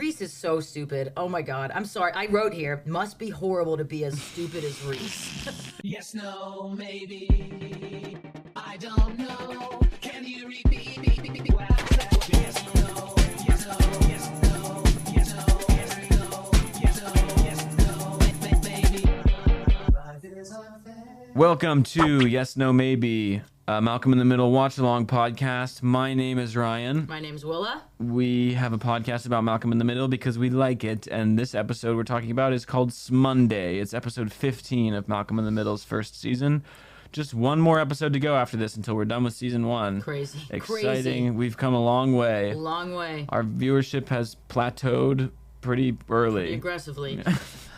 Reese is so stupid. Oh my god. I'm sorry. I wrote here, must be horrible to be as stupid as Reese. Yes, no, maybe. I don't know. Can you repeat? Yes, no, yes, no, yes, no, yes, no, yes, no, yes, no, yes, no, maybe. Life is unfair. Welcome to Yes, No, Maybe, Malcolm in the Middle watch-along podcast. My name is Ryan. My name's Willa. We have a podcast about Malcolm in the Middle because we like it, and this episode we're talking about is called Smunday. It's episode 15 of Malcolm in the Middle's first season. Just one more episode to go after this until we're done with season 1. Crazy. Exciting. Crazy. We've come a long way. Long way. Our viewership has plateaued pretty early. Aggressively.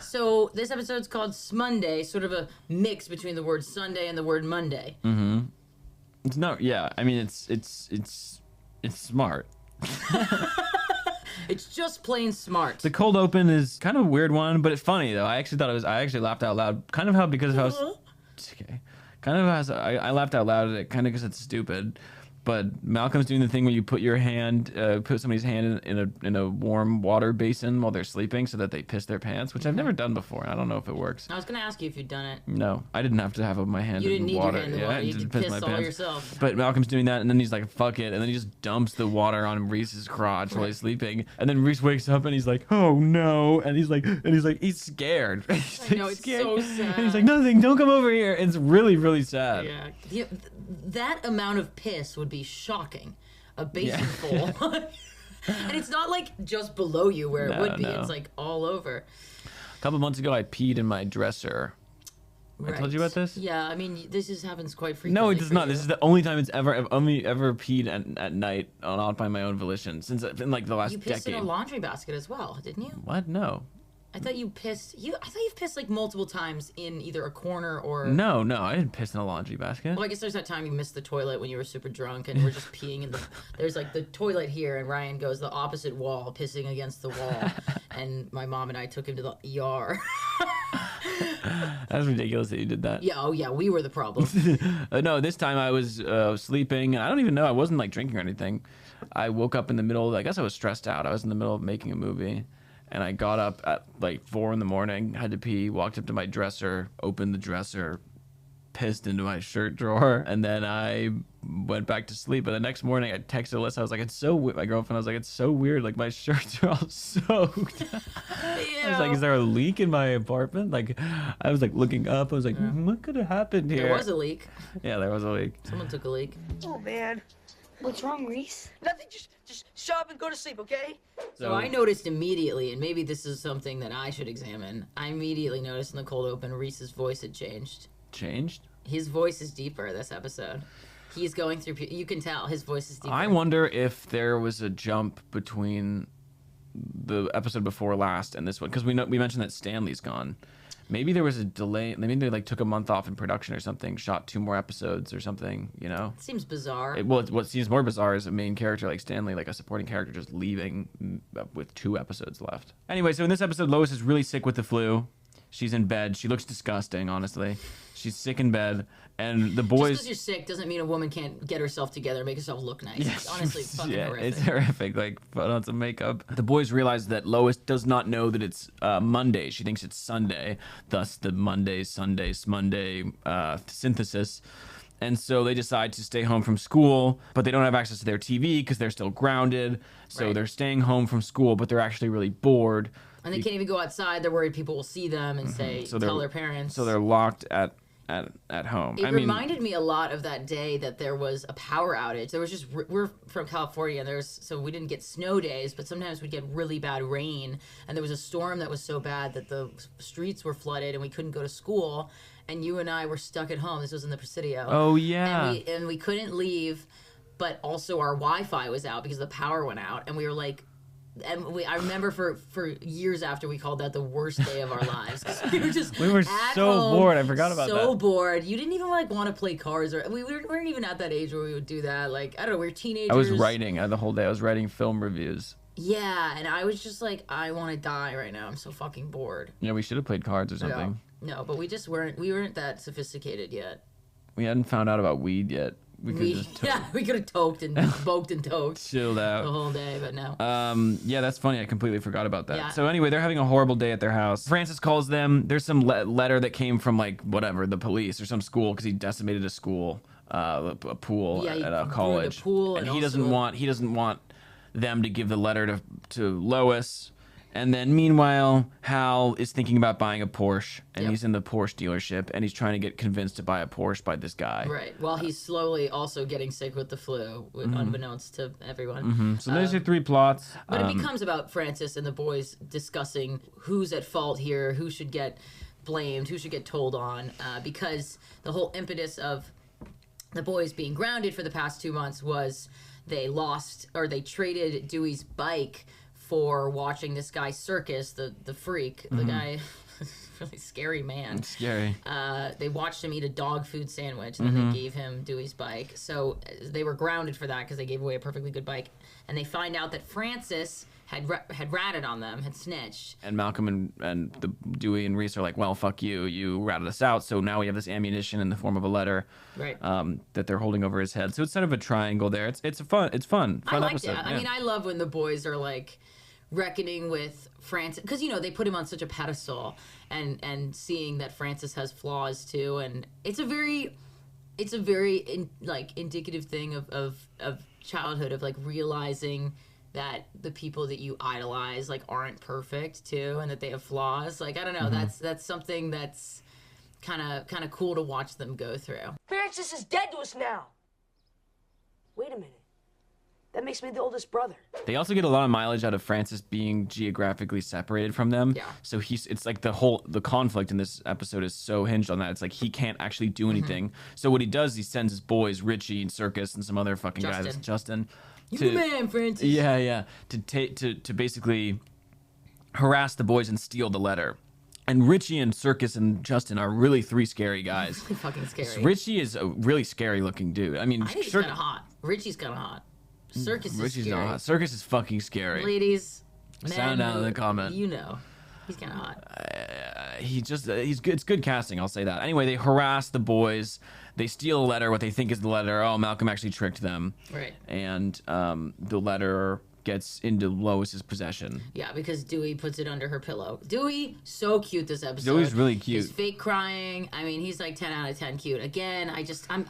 So this episode's called Smunday, sort of a mix between the word Sunday and the word Monday. Mm-hmm. It's not, yeah, I mean, it's smart. It's just plain smart. The cold open is kind of a weird one, but it's funny though. I actually laughed out loud. Kind of how, because of how, okay. Kind of as I laughed out loud at it, kind of because it's stupid. But Malcolm's doing the thing where you put your hand, put somebody's hand in a warm water basin while they're sleeping so that they piss their pants, which I've never done before. I don't know if it works. I was going to ask you if you'd done it. No, I didn't have to have my hand You didn't in need water. your hand in water. I You just could pissed my piss all pants. yourself. But Malcolm's doing that, and then he's like, fuck it. And then he just dumps the water on Reese's crotch while he's sleeping. And then Reese wakes up and he's like, oh no. And he's scared. I know, it's so sad. And he's like, nothing, don't come over here. It's really, really sad. Yeah. That amount of piss would be shocking. A basin full. And it's not like just below you where it would be. No. It's like all over. A couple months ago, I peed in my dresser. Right. I told you about this? Yeah, I mean, happens quite frequently. No, it does for not. you. This is the only time I've only ever peed at night not by my own volition since in like the last You pissed decade. in a laundry basket as well, didn't you? What? No. I thought you've pissed like multiple times in either a corner or... No, I didn't piss in a laundry basket. Well, I guess there's that time you missed the toilet when you were super drunk and we're just peeing in the... There's like the toilet here and Ryan goes the opposite wall, pissing against the wall. And my mom and I took him to the ER. That's ridiculous that you did that. Yeah, oh yeah, we were the problem. No, this time I was sleeping. I don't even know. I wasn't like drinking or anything. I woke up in the middle. I guess I was stressed out. I was in the middle of making a movie. And I got up at like 4 a.m, had to pee, walked up to my dresser, opened the dresser, pissed into my shirt drawer, and then I went back to sleep. But the next morning I texted Alyssa, I was like, my girlfriend, I was like, it's so weird. Like my shirts are all soaked. I was like, is there a leak in my apartment? Like I was like looking up. I was like, what could have happened here? There was a leak. Yeah, there was a leak. Someone took a leak. Oh man, what's wrong, Reese? Nothing, just shut up and go to sleep, okay? So I noticed immediately, and maybe this is something that I should examine. I immediately noticed in the cold open, Reese's voice had changed. Changed? His voice is deeper this episode. He's going through, you can tell his voice is deeper. I wonder if there was a jump between the episode before last and this one, because we mentioned that Stanley's gone. Maybe there was a delay. Maybe they like took a month off in production or something, shot 2 more episodes or something, you know? It seems bizarre. What seems more bizarre is a main character like Stanley, like a supporting character, just leaving with 2 episodes left. Anyway, so in this episode, Lois is really sick with the flu. She's in bed. She looks disgusting, honestly. She's sick in bed, and the boys... Just because you're sick doesn't mean a woman can't get herself together and make herself look nice. Yes. It's honestly fucking horrific. It's horrific. Like, put on some makeup. The boys realize that Lois does not know that it's Monday. She thinks it's Sunday. Thus, the Monday, Sunday, Smunday synthesis. And so they decide to stay home from school, but they don't have access to their TV because they're still grounded. So Right. they're staying home from school, but they're actually really bored. And they can't even go outside. They're worried people will see them and tell their parents. So they're locked at home. It reminded me a lot of that day that there was a power outage. There was just, we're from California, and so we didn't get snow days, but sometimes we'd get really bad rain, and there was a storm that was so bad that the streets were flooded and we couldn't go to school, and you and I were stuck at home. This was in the Presidio. Oh, yeah. And we couldn't leave, but also our Wi-Fi was out because the power went out, and we were like, I remember for years after we called that the worst day of our lives. We were at so home, bored. I forgot about that. So bored. You didn't even like want to play cards, or we weren't even at that age where we would do that. Like, I don't know, we were teenagers. I was writing the whole day. I was writing film reviews. Yeah, and I was just like, I want to die right now. I'm so fucking bored. Yeah, we should have played cards or something. No, but we weren't that sophisticated yet. We hadn't found out about weed yet. We could just we could have toked and smoked and toked chilled out the whole day, but no. Yeah, that's funny. I completely forgot about that. Yeah. So anyway, they're having a horrible day at their house. Francis calls them. There's some letter that came from like whatever, the police or some school, because he decimated a school, a pool Yeah, he at a ruined a college, pool and and he doesn't want them to give the letter to Lois. And then meanwhile, Hal is thinking about buying a Porsche, and he's in the Porsche dealership, and he's trying to get convinced to buy a Porsche by this guy. Right. While he's slowly also getting sick with the flu, unbeknownst to everyone. So there's your three plots. But it becomes about Francis and the boys discussing who's at fault here, who should get blamed, who should get told on, because the whole impetus of the boys being grounded for the past 2 months was they traded Dewey's bike for watching this guy Circus, the freak, the guy, really scary man. It's scary. They watched him eat a dog food sandwich, and then they gave him Dewey's bike. So they were grounded for that because they gave away a perfectly good bike. And they find out that Francis had ratted on them, had snitched. And Malcolm and the Dewey and Reese are like, well, fuck you. You ratted us out, so now we have this ammunition in the form of a letter Right. that they're holding over his head. So it's sort of a triangle there. It's fun. I liked episode. it. I mean, I love when the boys are like reckoning with Francis, because they put him on such a pedestal, and seeing that Francis has flaws too, and it's a very indicative thing of childhood, of like realizing that the people that you idolize like aren't perfect too, and that they have flaws. Like, I don't know, that's something that's kind of cool to watch them go through. Francis is dead to us now. Wait a minute. That makes me the oldest brother. They also get a lot of mileage out of Francis being geographically separated from them. Yeah. So it's like the conflict in this episode is so hinged on that. It's like he can't actually do anything. So what he does, he sends his boys, Richie and Circus and some other fucking guys, Justin. You the man, Francis. Yeah. To basically harass the boys and steal the letter. And Richie and Circus and Justin are really three scary guys. Really fucking scary. So Richie is a really scary looking dude. I mean, I think he's kind of hot. Richie's kind of hot. Circus is Richie's scary. not hot. Circus is fucking scary. Ladies, Sound down in the comment. You know, he's kind of hot. He's good. It's good casting. I'll say that. Anyway, they harass the boys. They steal a letter. What they think is the letter. Oh, Malcolm actually tricked them. Right. And the letter gets into Lois's possession. Yeah, because Dewey puts it under her pillow. Dewey, so cute this episode. Dewey's really cute. He's fake crying. I mean, he's like 10 out of 10 cute. Again, I sound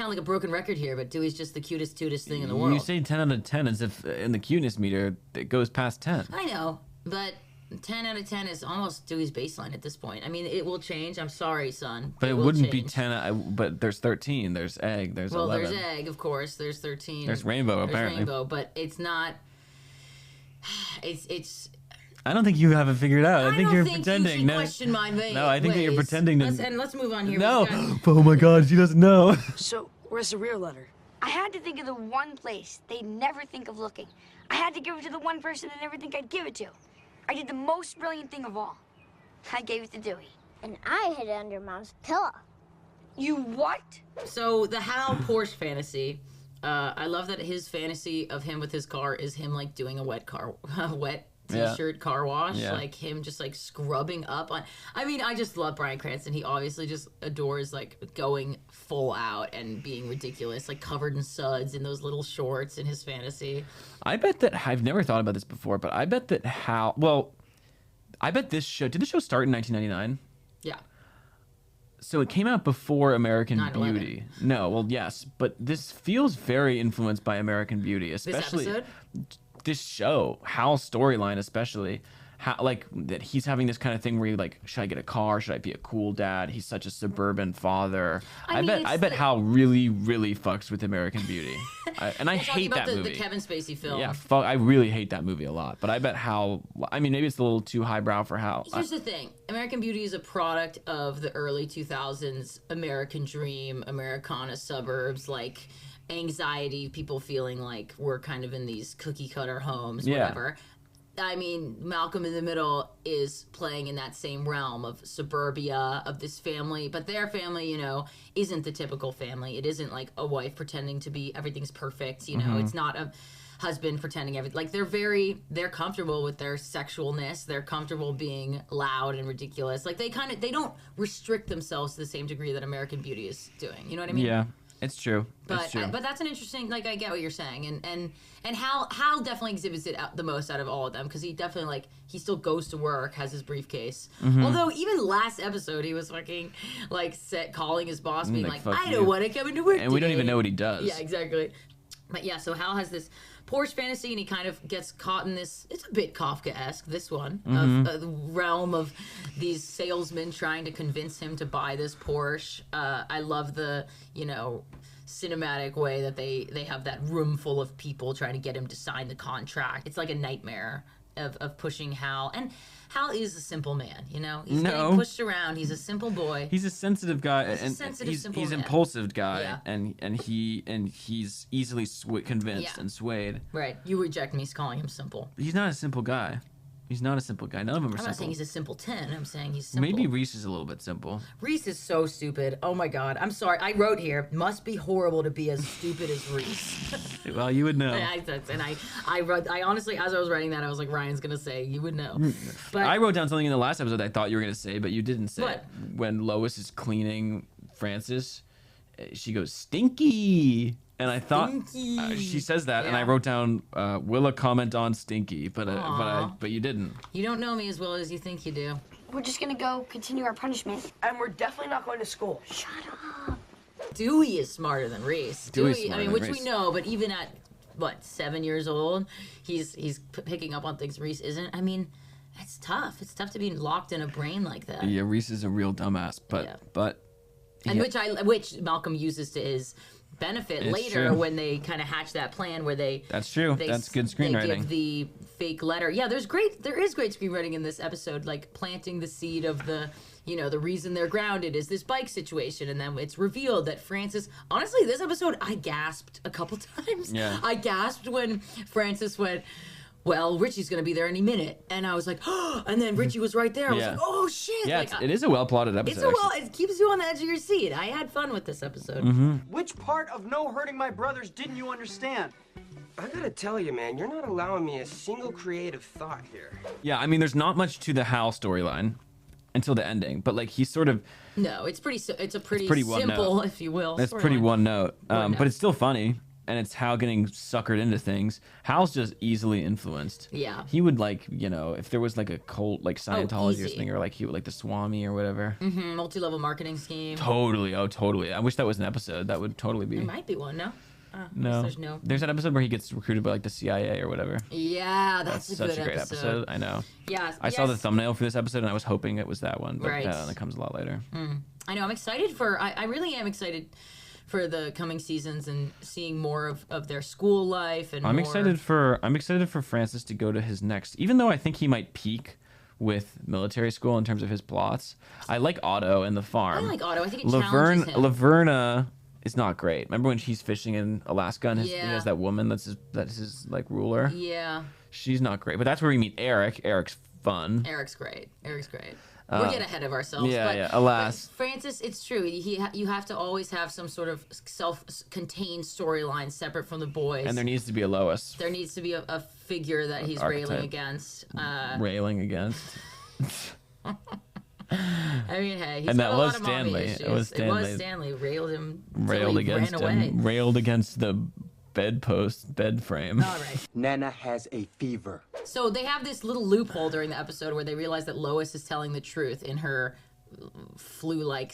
like a broken record here, but Dewey's just the cutest thing in the world. You say 10 out of 10 as if in the cuteness meter it goes past 10. I know, but 10 out of 10 is almost Dewey's baseline at this point. I mean, it will change. I'm sorry, son. But it will wouldn't be change. 10. But there's 13. There's Egg. There's 11. There's Egg, of course. There's 13. There's Rainbow, There's apparently. Rainbow, but it's not. It's. I don't think you have it figured out. I think don't you're think pretending. You should No, question my no, I think that you're ways. pretending to. Let's move on here. No. We've got- Oh my God, she doesn't know. So, where's the real letter? I had to think of the one place they'd never think of looking. I had to give it to the one person they never think I'd give it to. I did the most brilliant thing of all. I gave it to Dewey. And I hid it under Mom's pillow. You what? So the Hal Porsche fantasy. I love that his fantasy of him with his car is him like doing a wet t-shirt car wash, like him just like scrubbing up on. I mean, I just love Bryan Cranston. He obviously just adores like going full out and being ridiculous, like covered in suds in those little shorts in his fantasy. I bet that I've never thought about this before, but I bet that I bet this show. Did the show start in 1999? Yeah. So it came out before American 9/11. Beauty. No, well, yes, but this feels very influenced by American Beauty, especially This episode? this show, Hal's storyline, especially. How, like, that he's having this kind of thing where you're like, should I get a car? Should I be a cool dad? He's such a suburban father. I mean, I bet Hal really, really fucks with American Beauty. I Talking hate about that the movie. Kevin Spacey film. Yeah, fuck, I really hate that movie a lot. But I bet Hal, I mean, maybe it's a little too highbrow for Hal. Here's the thing. American Beauty is a product of the early 2000s American dream, Americana suburbs, like anxiety, people feeling like we're kind of in these cookie cutter homes, Yeah. whatever. I mean, Malcolm in the Middle is playing in that same realm of suburbia, of this family, but their family, you know, isn't the typical family. It isn't like a wife pretending to be everything's perfect, you know. It's not a husband pretending everything. Like, they're comfortable with their sexualness. They're comfortable being loud and ridiculous. Like, they don't restrict themselves to the same degree that American Beauty is doing. You know what I mean? Yeah. It's true. But it's true. but that's an interesting. Like I get what you're saying, and Hal definitely exhibits it the most out of all of them because he definitely he still goes to work, has his briefcase. Mm-hmm. Although even last episode he was fucking calling his boss, being like fuck I you. don't want to come into work. And we don't today." even know what he does. Yeah, exactly. But yeah, so Hal has this Porsche fantasy, and he kind of gets caught in this. It's a bit Kafka-esque, this one, of the realm of these salesmen trying to convince him to buy this Porsche. I love the, cinematic way that they have that room full of people trying to get him to sign the contract. It's like a nightmare of pushing Hal. And Hal is a simple man, He's getting pushed around. He's a simple boy. He's a sensitive guy, sensitive, simple he's man. impulsive guy, Yeah. and he's easily convinced Yeah. and swayed. Right. You reject me calling him simple. He's not a simple guy. He's not a simple guy. None of them are I'm simple. not saying he's a simpleton. I'm saying he's simple. Maybe Reese is a little bit simple. Reese is so stupid. Oh my god. I'm sorry. I wrote here, must be horrible to be as stupid as Reese. Well, you would know. I wrote, I honestly, as I was writing that, I was like, Ryan's gonna say, you would know. But I wrote down something in the last episode I thought you were going to say, but you didn't say What? it. When Lois is cleaning Francis, she goes, stinky. And I thought Stinky. she says that, and I Yeah. wrote down Willa comment on stinky, but you didn't. you don't know me as well as you think you do. We're just gonna go continue our punishment. And we're definitely not going to school. Shut up. Dewey is smarter than Reese. Dewey's Dewey, smarter than which Reese. we know, but even at 7 years old, he's picking up on things Reese isn't. I mean, it's tough. It's tough to be locked in a brain like that. Yeah, Reese is a real dumbass, Yeah. but And yeah. which Malcolm uses to his benefit It's later true. when they kind of hatch that plan where they That's true. That's good They screenwriting. give the fake letter. Yeah, there is great screenwriting in this episode, like planting the seed of the the reason they're grounded is this bike situation, and then it's revealed that Francis. Honestly, this episode I gasped a couple times. Yeah. I gasped when Francis went, well, Richie's gonna be there any minute, and I was like, oh, and then Richie was right there. I was Yeah. like, oh shit! Yeah, Like, it is a well plotted episode. it keeps you on the edge of your seat. I had fun with this episode. Which part of no hurting my brothers didn't you understand? I gotta tell you, man, you're not allowing me a single creative thought here. Yeah, I mean, there's not much to the Hal storyline until the ending, but he's sort of No, it's pretty pretty one simple, note. if you will. It's storyline. pretty one note, One but note. it's still funny, and it's Hal getting suckered into things. Hal's just easily influenced. Yeah. He would if there was a cult like Scientology or easy. something, or he would the Swami or whatever. Multi-level marketing scheme. Totally, totally. I wish that was an episode. That would totally be. There might be one. No. No, There's no. There's an episode where he gets recruited by the CIA or whatever. Yeah, that's a Such good a great episode. I know. Yeah. I saw the thumbnail for this episode, and I was hoping it was that one, but Right. it comes a lot later. I know. I'm excited for. I really am excited for the coming seasons and seeing more of their school life and. I'm more... excited for Francis to go to his next. Even though I think he might peak with military school in terms of his plots, I like Otto and the farm. I like Otto. I think it challenges him. Laverna is not great. Remember when he's fishing in Alaska and he Yeah. has that woman that's his ruler? Yeah. She's not great. But that's where we meet Eric. Eric's fun. Eric's great. We're getting ahead of ourselves. yeah, but, yeah, alas. but Francis, it's true. You have to always have some sort of self-contained storyline separate from the boys. And there needs to be a Lois. There needs to be a figure that he's Archetype. railing against. Railing against. I mean, hey, he's And got that a was lot of mommy Stanley. issues. It was Stanley. Stanley railed him. till Railed he against ran away. him. Railed against the bed frame. All right. Nana has a fever. So they have this little loophole during the episode where they realize that Lois is telling the truth in her flu-like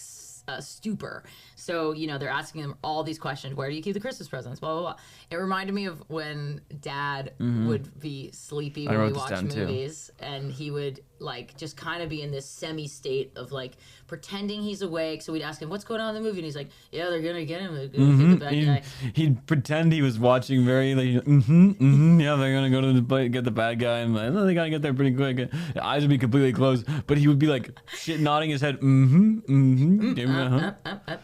stupor. So, they're asking them all these questions. Where do you keep the Christmas presents? Blah, blah, blah. It reminded me of when Dad would be sleepy I when we wrote this watch down, too. movies. And he would, just kind of be in this semi-state of, pretending he's awake. So we'd ask him, what's going on in the movie? And he's like, yeah, they're going to get him. They're going to get the bad guy. He'd pretend he was watching very yeah, they're gonna go to the get the bad guy, and they gotta get there pretty quick. His eyes would be completely closed, but he would be shit nodding his head,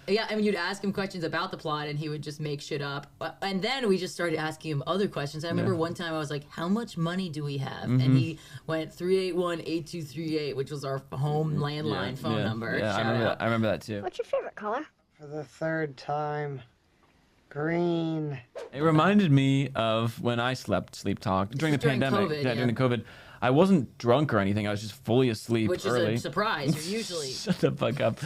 Yeah, I mean, you'd ask him questions about the plot, and he would just make shit up. And then we just started asking him other questions. I remember one time I was like, how much money do we have? And he went 381-8238, which was our home landline phone number. Yeah, Shout out. I remember that too. What's your favorite color? For the third time. Green. It reminded me of when I sleep talk during the During pandemic. COVID, During the COVID. I wasn't drunk or anything. I was just fully asleep Which early. is a surprise. You're usually Shut the fuck up.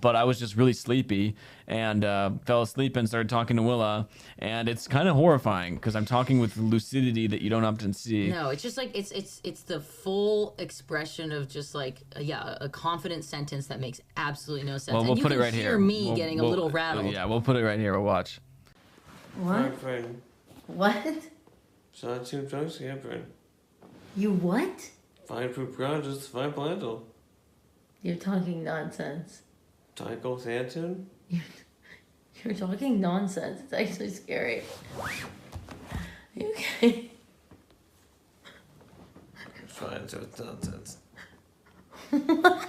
But I was just really sleepy and fell asleep and started talking to Willa. And it's kind of horrifying because I'm talking with lucidity that you don't often see. no. It's just like it's the full expression of just like a confident sentence that makes absolutely no sense. Well, and we'll you put it can right hear here. me getting a little rattled. Yeah, we'll put it right here. We'll watch. What? Friend. What? Shot two drugs, friend. You what? Fine proof garages, fine plantal. You're talking nonsense. Tycho Santun? You're talking nonsense. It's actually scary. You okay? Fine, so it's nonsense. What?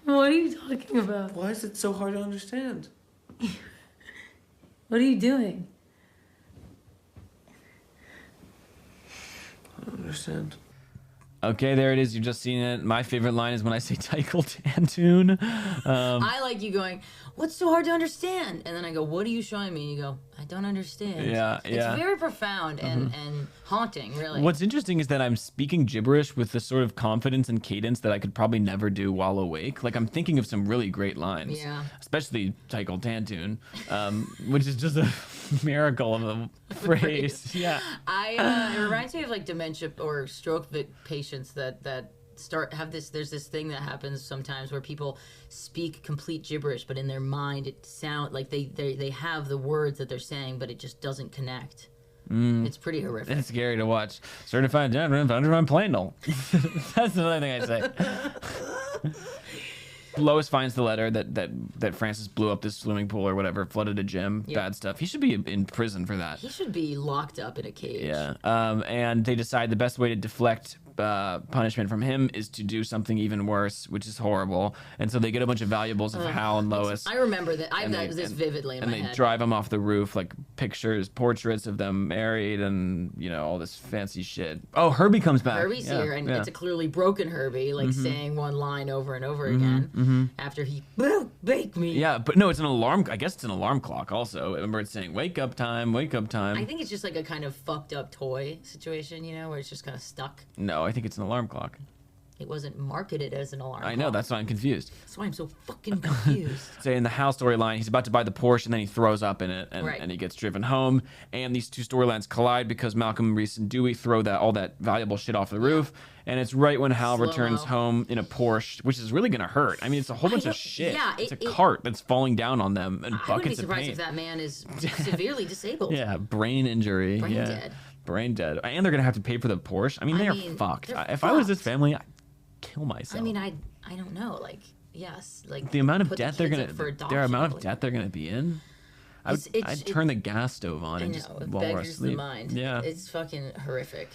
What are you talking about? Why is it so hard to understand? What are you doing? I don't understand. Okay, there it is. You've just seen it. My favorite line is when I say Tycho Tantoon. I like you going, what's so hard to understand? And then I go, what are you showing me? And you go, I don't understand. Yeah, It's yeah. very profound and haunting, really. What's interesting is that I'm speaking gibberish with the sort of confidence and cadence that I could probably never do while awake. Like, I'm thinking of some really great lines. Yeah. Especially Tycho Tantoon, which is just a miracle of a phrase. Yeah. It reminds me of like dementia or stroke patients that there's this thing that happens sometimes where people speak complete gibberish, but in their mind it sound like they have the words that they're saying, but it just doesn't connect. It's pretty horrific. It's scary to watch. Certified gentleman, Underman Planel. That's another thing I say. Lois finds the letter that Francis blew up this swimming pool or whatever, flooded a gym, bad stuff. He should be in prison for that. He should be locked up in a cage. Yeah. And they decide the best way to deflect punishment from him is to do something even worse, which is horrible. And so they get a bunch of valuables of Hal and Lois. I remember that. I have this vividly in my head. And they drive him off the roof, like pictures, portraits of them married, and all this fancy shit. Oh, Herbie comes back. Herbie's here, and it's a clearly broken Herbie, like saying one line over and over again after he bake me. Yeah, but no, it's an alarm. I guess it's an alarm clock. Also, remember it's saying "wake up time, wake up time." I think it's just like a kind of fucked up toy situation, where it's just kind of stuck. No, I think it's an alarm clock. It wasn't marketed as an alarm. I know, that's why I'm confused. That's why I'm so fucking confused. Say in the Hal storyline, he's about to buy the Porsche and then he throws up in it and he gets driven home. And these two storylines collide because Malcolm, Reese, and Dewey throw all that valuable shit off the roof. And it's right when Hal returns home in a Porsche, which is really going to hurt. I mean, it's a whole bunch of shit. Yeah, it's a cart that's falling down on them and I wouldn't be buckets of surprised paint. if that man is severely disabled. Yeah, brain injury. Brain yeah. dead. Brain dead. And they're going to have to pay for the Porsche. I mean, they're fucked. If I was this family, I'd kill myself. I mean, I don't know. Like, yes. Like the amount of put debt the they're kids going up for to, their amount of adoption. debt they're going to be in. I'd turn the gas stove on and just it while we're beggars the asleep. mind. Yeah. It's fucking horrific.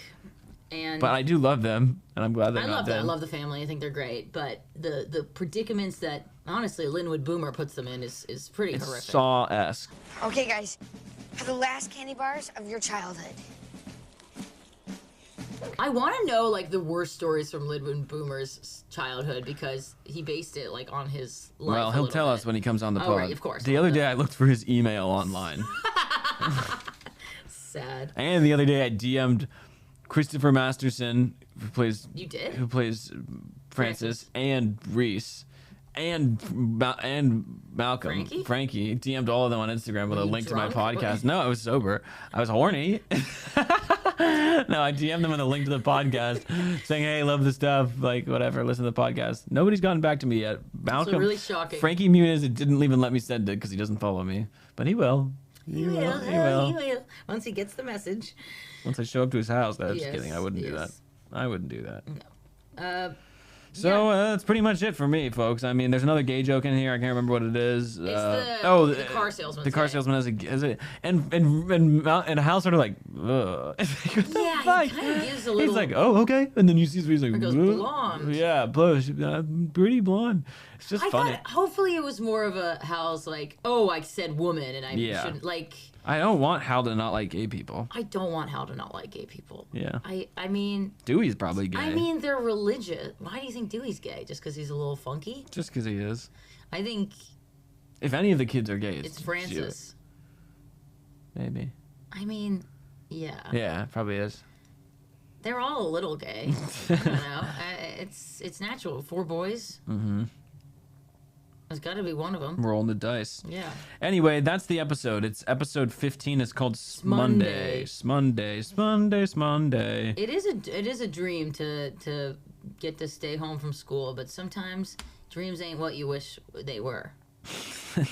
And But I do love them, and I'm glad they're not dead. I love the family. I think they're great. But the predicaments that, honestly, Linwood Boomer puts them in is pretty It's horrific. Saw-esque. Okay, guys, for the last candy bars of your childhood. I want to know, like, the worst stories from Linwood Boomer's childhood because he based it, like, on his life. Well, he'll tell us when he comes on the pod. Right, of course. The other day, I looked for his email online. Sad. And the other day, I DM'd Christopher Masterson, who plays... You did? Who plays Francis, and Reese. And Malcolm, Frankie, DM'd all of them on Instagram with a link to my podcast. No, I was sober. I was horny. No, I DM'd them with a link to the podcast, saying, "Hey, love the stuff, like whatever. Listen to the podcast." Nobody's gotten back to me yet. Malcolm, really shocking. Frankie Muniz, it didn't even let me send it because he doesn't follow me, but he will. He will. Once he gets the message. Once I show up to his house. No, just Yes, kidding. I wouldn't do that. I wouldn't do that. No. So that's pretty much it for me, folks. I mean, there's another gay joke in here. I can't remember what it is. The car salesman. The car salesman has a and Hal sort of like, ugh. What the fuck? He kind of gives a little. He's like, oh, okay, and then you see he's like, He goes, "Ugh." blonde. Yeah, pretty blonde. It's just funny. Thought, hopefully, it was more of a Hal's like, oh, I said woman, and I shouldn't like. I don't want Hal to not like gay people. I don't want Hal to not like gay people. Yeah. I mean. Dewey's probably gay. I mean, they're religious. Why do you think Dewey's gay? Just because he's a little funky? Just because he is. I think. If any of the kids are gay, it's Francis. Maybe. I mean, yeah. Yeah, probably is. They're all a little gay. You know, it's natural. 4 boys. Mm-hmm. There's got to be one of them. Rolling the dice. Yeah. Anyway, that's the episode. It's episode 15. It's called Smunday. Smunday. It is a dream to get to stay home from school, but sometimes dreams ain't what you wish they were.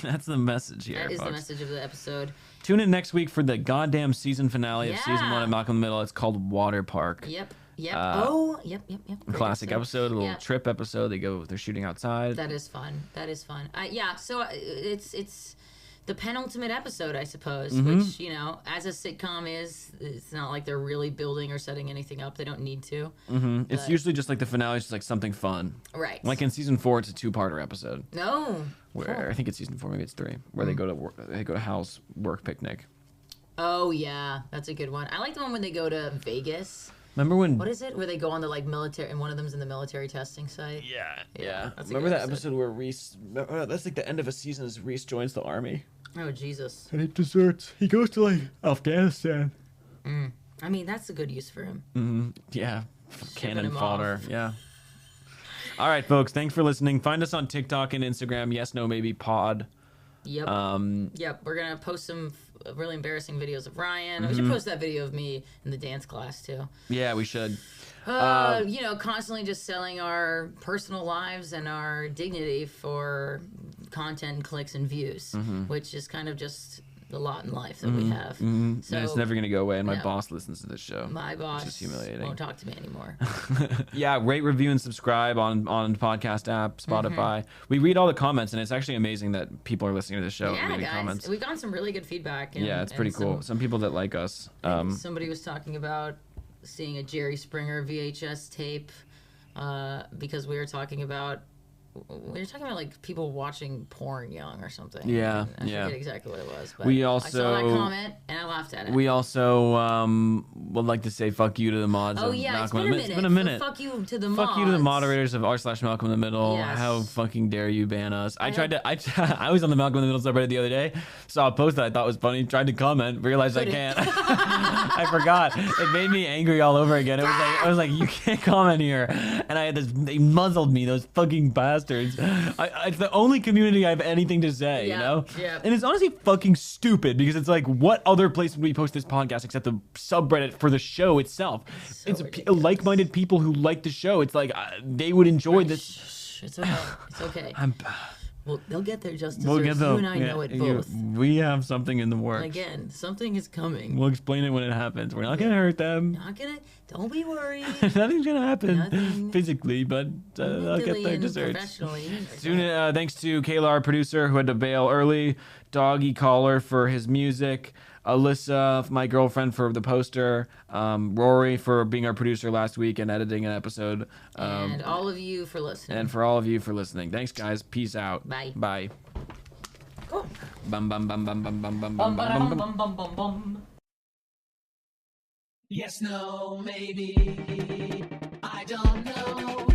That's the message here. That is folks. the message of the episode. Tune in next week for the goddamn season finale of season 1 of Yeah. Malcolm in the Middle. It's called Water Park. Yep. Yep. Yep. Great Classic episode, a little Yeah. trip episode. They're shooting outside. That is fun. Yeah. So it's the penultimate episode, I suppose. Mm-hmm. Which, you know, as a sitcom it's not like they're really building or setting anything up. They don't need to. Mm-hmm. It's But- usually just like the finale is just like something fun. Right. Like in season 4, it's a 2-parter episode. No. Where I think it's season 4, maybe it's 3, where they go to work, they go to Hal's work picnic. Oh yeah, that's a good one. I like the one when they go to Vegas. Remember when? What is it? Where they go on the like military, and one of them's in the military testing site. Yeah. That's a Remember good that episode where Reese? That's like the end of a season. As Reese joins the army. Oh Jesus. And he deserts. He goes to like Afghanistan. I mean, that's a good use for him. Mm-hmm. Yeah. Cannon him fodder. off. Yeah. All right, folks. Thanks for listening. Find us on TikTok and Instagram. Yes, no, maybe pod. Yep. Yep. We're gonna post some really embarrassing videos of Ryan. We should post that video of me in the dance class too. Yeah, we should. You know, constantly just selling our personal lives and our dignity for content, clicks, and views, which is kind of just the lot in life that we have. So And it's never gonna go away. And my no. boss listens to this show. My boss Which is humiliating. won't talk to me anymore. Yeah, rate, review, and subscribe on podcast app, Spotify. We read all the comments, and it's actually amazing that people are listening to the show, Yeah, leaving guys, comments. we got some really good feedback. And, Yeah, it's pretty and cool. Some people that like us. Somebody was talking about seeing a Jerry Springer VHS tape because we were talking about like people watching porn young or something. Yeah, I yeah. forget exactly what it was. But We I saw that also- comment and I laughed at it. We also would like to say fuck you to the mods. Oh of yeah, Malcolm it's in the been a minute. It's been a minute. So fuck you to the Fuck you to the mods. moderators of r/Malcolm in the Middle. Yes. How fucking dare you ban us? I was on the Malcolm in the Middle subreddit the other day, saw a post that I thought was funny, tried to comment, realized I can't. I forgot. It made me angry all over again. I was like, you can't comment here. And I had this, they muzzled me, those fucking bastards. It's the only community I have anything to say, Yeah, you know? yeah. And it's honestly fucking stupid because it's like, what other place would we post this podcast except the subreddit for the show itself? So It's ridiculous. like-minded people who like the show. It's like they would enjoy this. Shh, it's okay. It's okay. I'm, Well, they'll get there just as we'll get you them. and I know it both. We have something in the works. Again, something is coming. We'll explain it when it happens. We're not gonna hurt them. Don't be worried. Nothing's gonna happen Nothing. physically, but they'll get Mentally their and desserts. professionally. Soon, thanks to Kayla, our producer, who had to bail early. Doggy Caller for his music. Alyssa, my girlfriend, for the poster. Rory for being our producer last week and editing an episode. And all of you for listening. And for all of you for listening. Thanks, guys. Peace out. Bye. Bye. Cool. Bum bum bum bum bum bum bum Bum, bum bum, bum. bum, bum, bum, bum. Yes, no, maybe. I don't know.